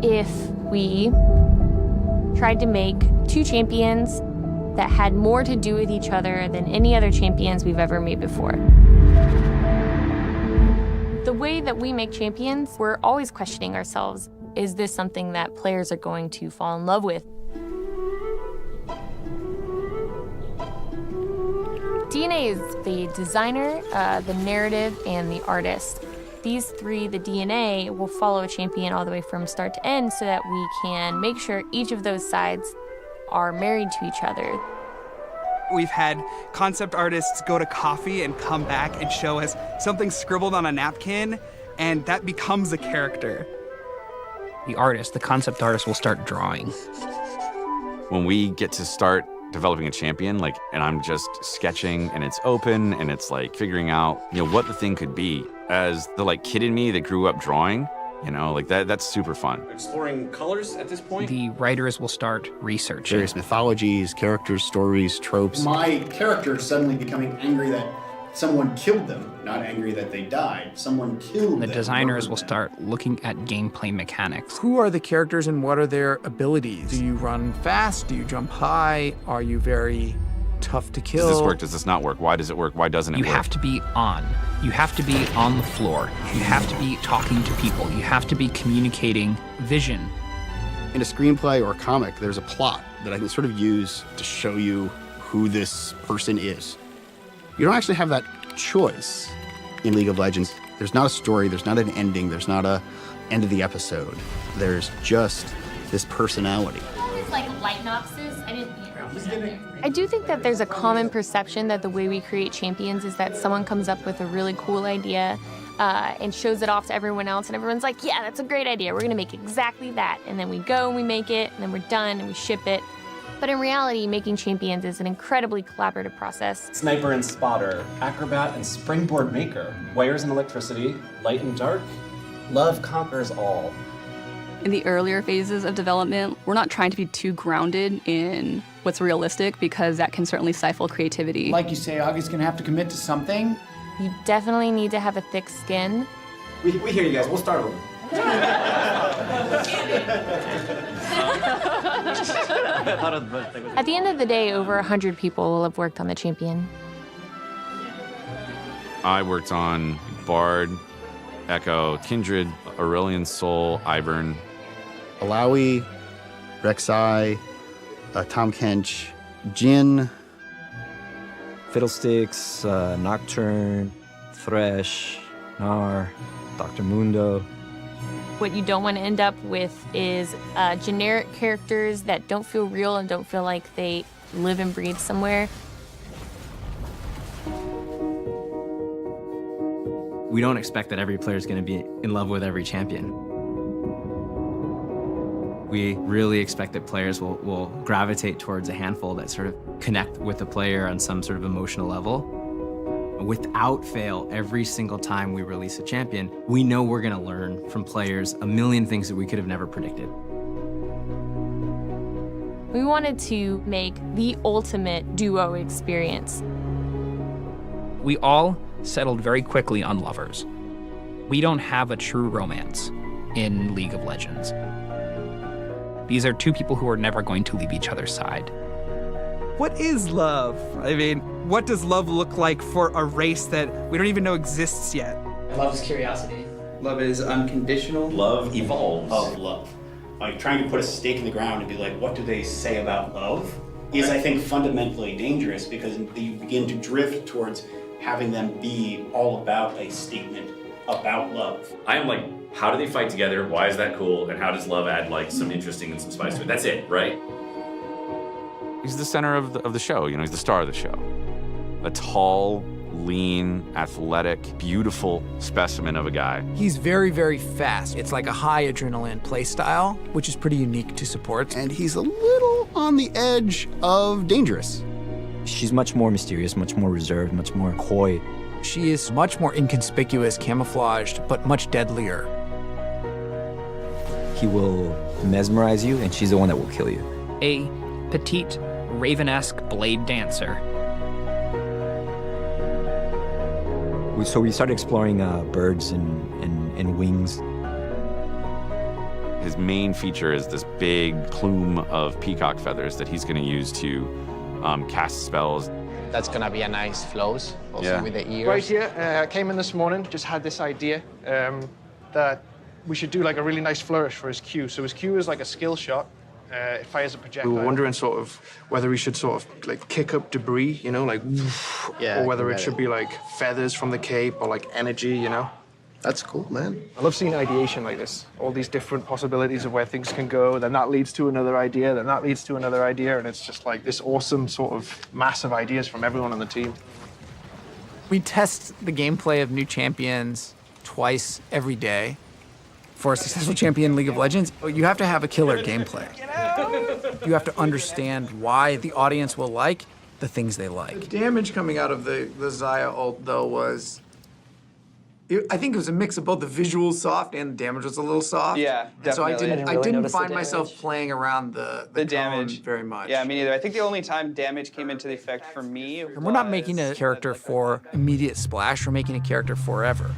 if we tried to make two champions that had more to do with each other than any other champions we've ever made before. The way that we make champions, we're always questioning ourselves, is this something that players are going to fall in love with? DNA is the designer, the narrative, and the artist. These three, the DNA, will follow a champion all the way from start to end so that we can make sure each of those sides are married to each other. We've had concept artists go to coffee and come back and show us something scribbled on a napkin, and that becomes a character. The artist, the concept artist, will start drawing. When we get to start developing a champion, and I'm just sketching and it's open and it's figuring out, what the thing could be. As the kid in me that grew up drawing, that's super fun. Exploring colors at this point? The writers will start researching. Various mythologies, characters, stories, tropes. My character suddenly becoming angry that someone killed them, not angry that they died. Someone killed them. The designers will start looking at gameplay mechanics. Who are the characters and what are their abilities? Do you run fast? Do you jump high? Are you very tough to kill? Does this work? Does this not work? Why does it work? Why doesn't it work? You have to be on. You have to be on the floor. You have to be talking to people. You have to be communicating vision. In a screenplay or a comic, there's a plot that I can sort of use to show you who this person is. You don't actually have that choice in League of Legends. There's not a story, there's not an ending, there's not a end of the episode. There's just this personality. Light noxes. I do think that there's a common perception that the way we create champions is that someone comes up with a really cool idea and shows it off to everyone else, and everyone's like, yeah, that's a great idea. We're gonna make exactly that. And then we go and we make it, and then we're done and we ship it. But in reality, making champions is an incredibly collaborative process. Sniper and spotter, acrobat and springboard maker, wires and electricity, light and dark. Love conquers all. In the earlier phases of development, we're not trying to be too grounded in what's realistic because that can certainly stifle creativity. Like you say, Augie's gonna have to commit to something. You definitely need to have a thick skin. We hear you guys, we'll start over. At the end of the day, over 100 people will have worked on the champion. I worked on Bard, Echo, Kindred, Aurelion Soul, Ivern. Alawi, Rek'Sai, Tahm Kench, Jhin, Fiddlesticks, Nocturne, Thresh, Gnar, Dr. Mundo. What you don't want to end up with is generic characters that don't feel real and don't feel like they live and breathe somewhere. We don't expect that every player is going to be in love with every champion. We really expect that players will gravitate towards a handful that sort of connect with the player on some sort of emotional level. Without fail, every single time we release a champion, we know we're going to learn from players a million things that we could have never predicted. We wanted to make the ultimate duo experience. We all settled very quickly on lovers. We don't have a true romance in League of Legends. These are two people who are never going to leave each other's side. What is love? I mean, what does love look like for a race that we don't even know exists yet? Love is curiosity. Love is unconditional. Love evolves. Of love. Like trying to put a stake in the ground and be like, what do they say about love? Is, I think, fundamentally dangerous because you begin to drift towards having them be all about a statement about love. I am like, how do they fight together? Why is that cool? And how does love add some interesting and some spice to it? That's it, right? He's the center of the show, he's the star of the show. A tall, lean, athletic, beautiful specimen of a guy. He's very, very fast. It's like a high adrenaline play style, which is pretty unique to support. And he's a little on the edge of dangerous. She's much more mysterious, much more reserved, much more coy. She is much more inconspicuous, camouflaged, but much deadlier. He will mesmerize you, and she's the one that will kill you. A petite, raven-esque blade dancer. So we started exploring birds and wings. His main feature is this big plume of peacock feathers that he's going to use to cast spells. That's going to be a nice flows, also with the ears. Right here, I came in this morning, just had this idea that we should do like a really nice flourish for his Q. So his Q is like a skill shot. It fires a projectile. We were wondering sort of whether we should sort of like kick up debris, you know, like, or whether it should be like feathers from the cape or like energy, you know. That's cool, man. I love seeing ideation like this. All these different possibilities of where things can go. Then that leads to another idea. Then that leads to another idea. And it's just like this awesome sort of mass of ideas from everyone on the team. We test the gameplay of new champions twice every day. For a successful champion in League of Legends, you have to have a killer gameplay. You have to understand why the audience will like the things they like. The damage coming out of the Xayah ult, though, was... I think it was a mix of both the visuals soft and the damage was a little soft. Yeah, definitely. And so I didn't find myself playing around the damage very much. Yeah, me neither. I think the only time damage came into the effect for me And we're not making a character for immediate splash, we're making a character forever.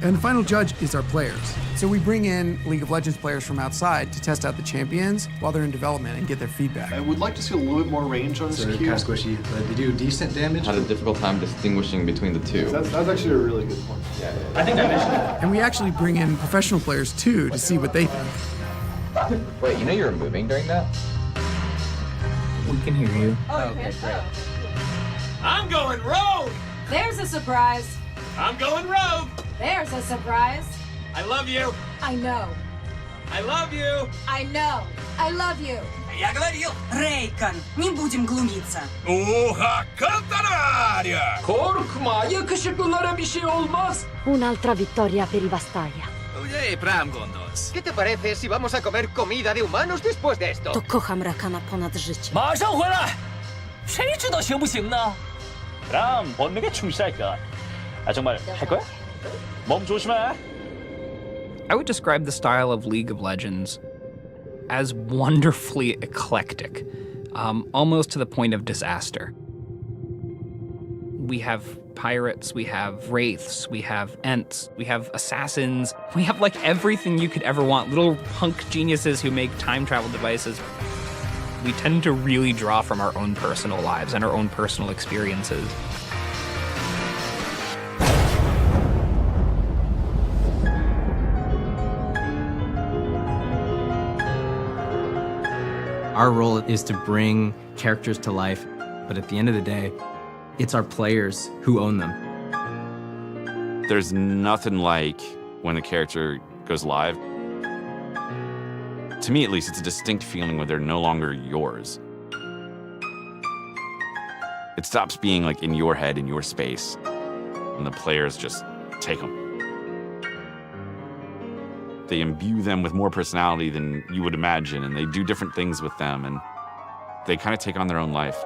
And the final judge is our players. So we bring in League of Legends players from outside to test out the champions while they're in development and get their feedback. I would like to see a little bit more range on this Q. Kind of squishy, but they do decent damage. Had a difficult time distinguishing between the two. That's actually a really good point. Yeah. I think that makes And we actually bring in professional players too to see what they think. Wait, you know you were moving during that? We can hear you. Okay, great. I'm going rogue! There's a surprise. I'm going rogue! There's a surprise. I love you. I know. I love you. I know. I love you. Я говорил, Рейкон, не будем глумиться. Oha Kantararya! Korkma, yakışıklılara bir şey olmaz. Un'altra vittoria per i Vastaya. Oye, Pram Gondos. ¿Qué te parece si vamos a comer comida de humanos después de esto? To kocham rakana ponad życie. 马上回来。谁知道行不行呢？ 그럼 본능에 충실할까? 아 정말 할 거야? 몸 조심해. I would describe the style of League of Legends as wonderfully eclectic, almost to the point of disaster. We have pirates, we have wraiths, we have ents, we have assassins, we have like everything you could ever want, little punk geniuses who make time travel devices. We tend to really draw from our own personal lives and our own personal experiences. Our role is to bring characters to life, but at the end of the day, it's our players who own them. There's nothing like when a character goes live. To me, at least, it's a distinct feeling where they're no longer yours. It stops being like in your head, in your space, and the players just take them. They imbue them with more personality than you would imagine, and they do different things with them, and they kind of take on their own life.